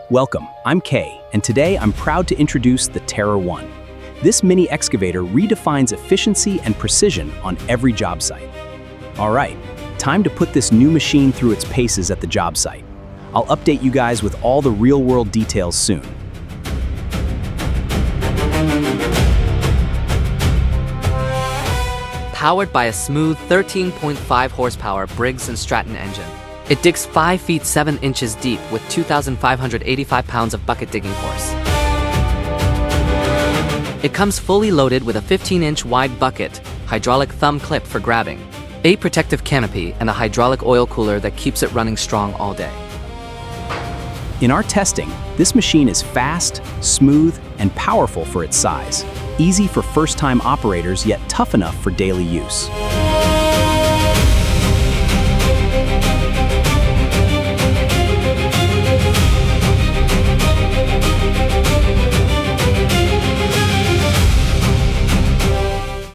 Welcome, I'm Kay, and today I'm proud to introduce the Terror One. This mini excavator redefines efficiency and precision on every job site. All right, time to put this new machine through its paces at the job site. I'll update you guys with all the real-world details soon. Powered by a smooth 13.5 horsepower Briggs Stratton engine. It digs 5 feet 7 inches deep with 2,585 pounds of bucket digging force. It comes fully loaded with a 15-inch wide bucket, hydraulic thumb clip for grabbing, a protective canopy, and a hydraulic oil cooler that keeps it running strong all day. In our testing, this machine is fast, smooth, and powerful for its size. Easy for first-time operators, yet tough enough for daily use.